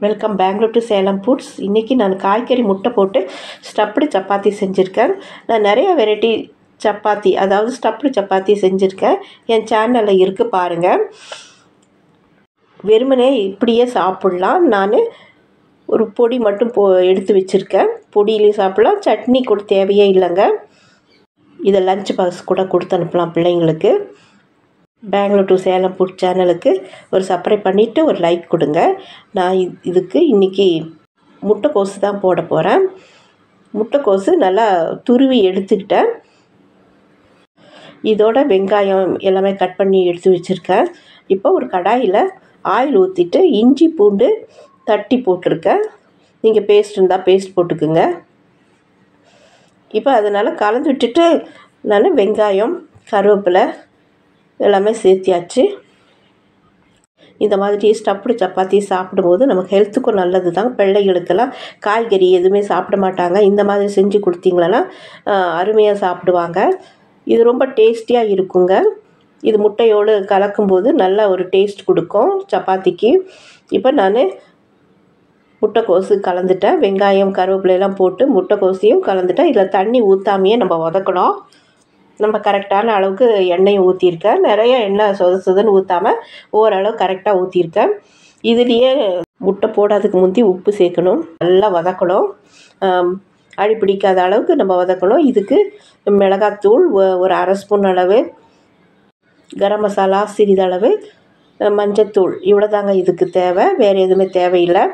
Welcome Bangalore to Salem foods. இன்றைக்கி நான் காய்கறி முட்டை போட்டு ஸ்டப்டு சப்பாத்தி செஞ்சுருக்கேன். நான் நிறைய வெரைட்டி சப்பாத்தி, அதாவது ஸ்டப்டு சப்பாத்தி செஞ்சுருக்கேன். என் சேனலில் இருக்குது பாருங்கள். வெறுமனே இப்படியே சாப்பிட்லாம். நான் ஒரு பொடி மட்டும் எடுத்து வச்சுருக்கேன். பொடியிலையும் சாப்பிட்லாம், சட்னி கூட தேவையே இல்லைங்க. இதை லஞ்ச் பாக்ஸ் கூட கொடுத்து அனுப்பலாம் பிள்ளைங்களுக்கு. பெங்களூர் டு சேலம் ஃபுட் சேனலுக்கு ஒரு சப்ஸ்கிரைப் பண்ணிவிட்டு ஒரு லைக் கொடுங்க. நான் இதுக்கு இன்றைக்கி முட்டைக்கோசு தான் போட போகிறேன். முட்டைக்கோசு நல்லா துருவி எடுத்துக்கிட்டேன். இதோட வெங்காயம் எல்லாமே கட் பண்ணி எடுத்து வச்சுருக்கேன். இப்போ ஒரு கடாயில் ஆயில் ஊற்றிட்டு இஞ்சி பூண்டு தட்டி போட்டிருக்கேன். நீங்கள் பேஸ்ட் இருந்தால் பேஸ்ட் போட்டுக்குங்க. இப்போ அதனால் கலந்து விட்டுட்டு நான் வெங்காயம் கருவேப்பிலை எல்லாமே சேர்த்தியாச்சு. இந்த மாதிரி ஸ்டப்டு சப்பாத்தி சாப்பிடும்போது நமக்கு ஹெல்த்துக்கும் நல்லது தான். பிள்ளைகளுக்கெல்லாம் காய்கறி எதுவுமே சாப்பிட மாட்டாங்க. இந்த மாதிரி செஞ்சு கொடுத்தீங்களன்னா அருமையாக சாப்பிடுவாங்க. இது ரொம்ப டேஸ்டியாக இருக்குங்க. இது முட்டையோடு கலக்கும்போது நல்ல ஒரு டேஸ்ட் கொடுக்கும் சப்பாத்திக்கு. இப்போ நான் முட்டைக்கோசு கலந்துட்டேன். வெங்காயம் கருவேப்பிலையெல்லாம் போட்டு முட்டைக்கோசையும் கலந்துட்டேன். இதில் தண்ணி ஊற்றாமையே நம்ம வதக்கணும். நம்ம கரெக்டான அளவுக்கு எண்ணெயும் ஊற்றிருக்கேன். நிறைய எண்ணெய் சொதன்னு ஊற்றாமல் ஓரளவு கரெக்டாக ஊற்றிருக்கேன். இதுலேயே முட்டை போடாததுக்கு முந்தி உப்பு சேர்க்கணும். நல்லா வதக்கணும். அடி பிடிக்காத அளவுக்கு நம்ம வதக்கணும். இதுக்கு மிளகாத்தூள் ஒரு அரை ஸ்பூன் அளவு, கரம் மசாலா சிறிதளவு, மஞ்சத்தூள் இவ்வளோ தாங்க இதுக்கு தேவை. வேறு எதுவுமே தேவையில்லை.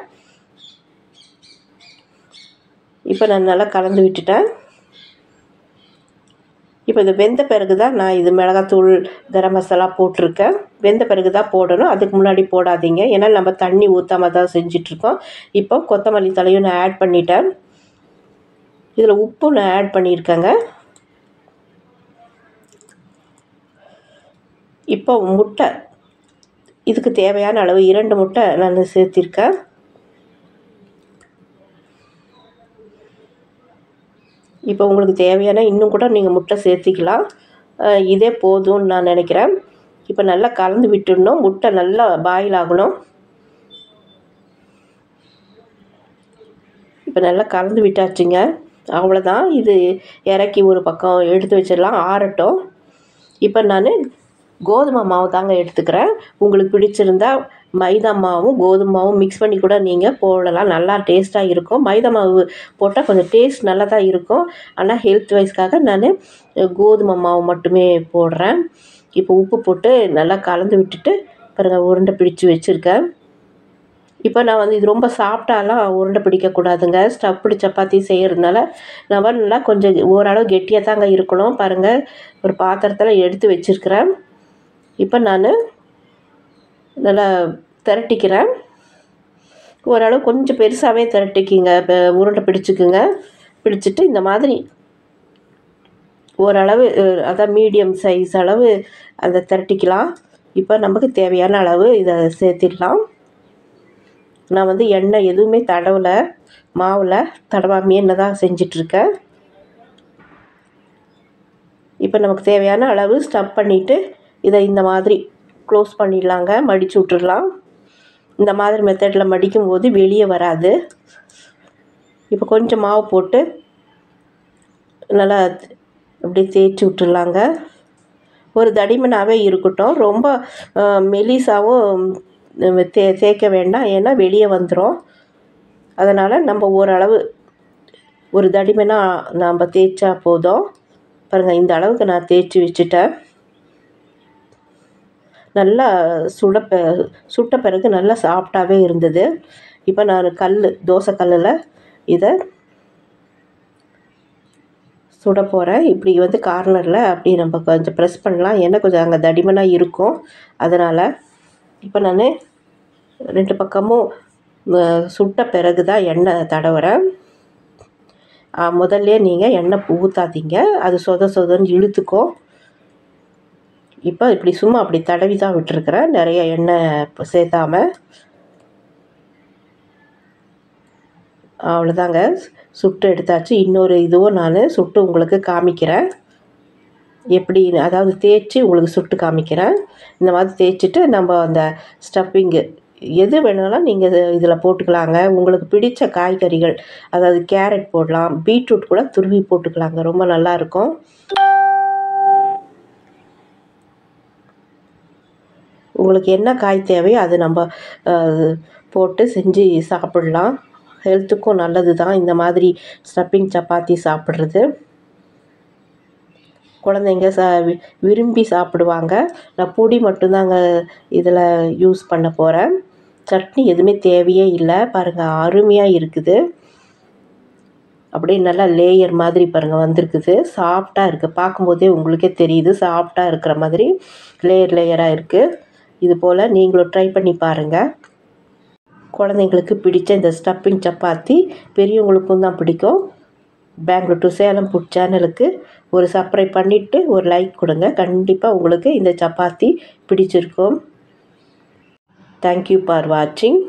இப்போ நான் நல்லா கலந்து விட்டுட்டேன். இப்போ இது வெந்த பிறகு தான் நான் இது மிளகாத்தூள் கரம் மசாலா போட்டிருக்கேன். வெந்த பிறகு தான் போடணும். அதுக்கு முன்னாடி போடாதீங்க. ஏன்னா நம்ம தண்ணி ஊற்றாம தான் செஞ்சிட்ருக்கோம். இப்போ கொத்தமல்லி தலையும் நான் ஆட் பண்ணிட்டேன். இதில் உப்பும் நான் ஆட் பண்ணியிருக்கேங்க. இப்போ முட்டை இதுக்கு தேவையான அளவு 2 முட்டை நான் சேர்த்திருக்கேன். இப்போ உங்களுக்கு தேவையான இன்னும் கூட நீங்கள் முட்டை சேர்த்திக்கலாம். இதே போதும்னு நான் நினைக்கிறேன். இப்போ நல்லா கலந்து விட்டுடணும். முட்டை நல்லா பாயில் ஆகணும். இப்போ நல்லா கலந்து விட்டாச்சுங்க. அவ்வளோதான். இது இறக்கி ஒரு பக்கம் எடுத்து வச்சிடலாம், ஆறட்டும். இப்போ நான் கோதுமை மாவு தாங்க எடுத்துக்கிறேன். உங்களுக்கு பிடிச்சிருந்தா மைதா மாவும் கோதுமை மாவும் மிக்ஸ் பண்ணி கூட நீங்கள் போடலாம். நல்லா டேஸ்ட்டாக இருக்கும். மைதா மாவு போட்டால் கொஞ்சம் டேஸ்ட் நல்லா தான் இருக்கும். ஆனால் ஹெல்த் வைஸ்க்காக நான் கோதுமை மாவு மட்டுமே போடுறேன். இப்போ உப்பு போட்டு நல்லா கலந்து விட்டுட்டு பாருங்கள், உருண்டை பிடிச்சி வச்சுருக்கேன். இப்போ நான் இது ரொம்ப சாப்பிட்டாலாம் உருண்டை பிடிக்கக்கூடாதுங்க. ஸ்டப்டு சப்பாத்தி செய்கிறதுனால நம்ம நல்லா கொஞ்சம் ஓரளவு கெட்டியாக தாங்க இருக்கணும். பாருங்கள், ஒரு பாத்திரத்தில் எடுத்து வச்சுருக்கிறேன். இப்போ நான் நல்லா திரட்டிக்கிறேன். ஓரளவு கொஞ்சம் பெருசாகவே திரட்டிக்கிங்க. இப்போ உருண்டை பிடிச்சிக்குங்க. பிடிச்சிட்டு இந்த மாதிரி ஓரளவு அதான் மீடியம் சைஸ் அளவு அதை திரட்டிக்கலாம். இப்போ நமக்கு தேவையான அளவு இதை சேர்த்திடலாம். நான் எண்ணெய் எதுவுமே தடவலை, மாவில் தடவாமையே என்ன தான் செஞ்சிட்ருக்கேன். இப்போ நமக்கு தேவையான அளவு ஸ்டஃப் பண்ணிவிட்டு இதை இந்த மாதிரி க்ளோஸ் பண்ணிடலாங்க. மடித்து விட்டுடலாம். இந்த மாதிரி மெத்தடில் மடிக்கும்போது வெளியே வராது. இப்போ கொஞ்சம் மாவு போட்டு நல்லா அப்படியே தேய்ச்சி விட்டுடலாங்க. ஒரு தடிமனாகவே இருக்கட்டும். ரொம்ப மெலிசாவும் தேய்க்க வேண்டாம், ஏன்னா வெளியே வந்துடும். அதனால் நம்ம ஓரளவு ஒரு தடிமனாக நம்ம தேய்ச்சா போதும். பாருங்கள், இந்த அளவுக்கு நான் தேய்ச்சி வச்சுட்டேன். நல்லா சுட்ட பிறகு நல்லா சாஃப்டாகவே இருந்தது. இப்போ நான் தோசை கல்லில் இதை சுட போகிறேன். இப்படி கார்னரில் அப்படி நம்ம கொஞ்சம் ப்ரெஸ் பண்ணலாம், ஏன்னா கொஞ்சம் அங்கே தடிமனாக இருக்கும். அதனால் இப்போ நான் 2 பக்கமும் சுட்ட பிறகு தான் எண்ணெய் தடவுறேன். முதல்ல நீங்கள் எண்ணெய் ஊற்றாதீங்க, அது சொதன்னு இழுத்துக்கும். இப்போ இப்படி சும்மா அப்படி தடவி தான் விட்டுருக்குறேன், நிறைய எண்ணெய் சேர்த்தாமல். அவ்வளோதாங்க, சுட்டு எடுத்தாச்சு. இன்னொரு இதுவும் நான் சுட்டு உங்களுக்கு காமிக்கிறேன். எப்படி, அதாவது தேய்ச்சி உங்களுக்கு சுட்டு காமிக்கிறேன். இந்த மாதிரி தேய்ச்சிட்டு நம்ம அந்த ஸ்டஃப்பிங்கு எது வேணுனாலும் நீங்கள் இதில் போட்டுக்கலாங்க. உங்களுக்கு பிடித்த காய்கறிகள், அதாவது கேரட் போடலாம், பீட்ரூட் கூட துருவி போட்டுக்கலாங்க. ரொம்ப நல்லாயிருக்கும். உங்களுக்கு என்ன காய் தேவையோ அது நம்ம போட்டு செஞ்சு சாப்பிடலாம். ஹெல்த்துக்கும் நல்லது தான் இந்த மாதிரி ஸ்டஃப்பிங் சப்பாத்தி சாப்பிட்றது. குழந்தைங்க விரும்பி சாப்பிடுவாங்க. நான் பொடி மட்டும்தாங்க இதில் யூஸ் பண்ண போகிறேன். சட்னி எதுவுமே தேவையே இல்லை. பாருங்கள், அருமையாக இருக்குது. அப்படியே நல்லா லேயர் மாதிரி பாருங்கள் வந்திருக்குது. சாஃப்டாக இருக்குது. பார்க்கும்போதே உங்களுக்கே தெரியுது சாஃப்டாக இருக்கிற மாதிரி லேயராக இருக்குது. இது போல் நீங்களும் ட்ரை பண்ணி பாருங்கள். குழந்தைங்களுக்கு பிடிச்ச இந்த ஸ்டஃப்பிங் சப்பாத்தி பெரியவங்களுக்கும் தான் பிடிக்கும். பெங்களூர் டு சேலம் ஃபுட் சேனலுக்கு ஒரு சப்ஸ்கிரைப் பண்ணிவிட்டு ஒரு லைக் கொடுங்க. கண்டிப்பாக உங்களுக்கு இந்த சப்பாத்தி பிடிச்சிருக்கும். தேங்க்யூ ஃபார் வாட்சிங்.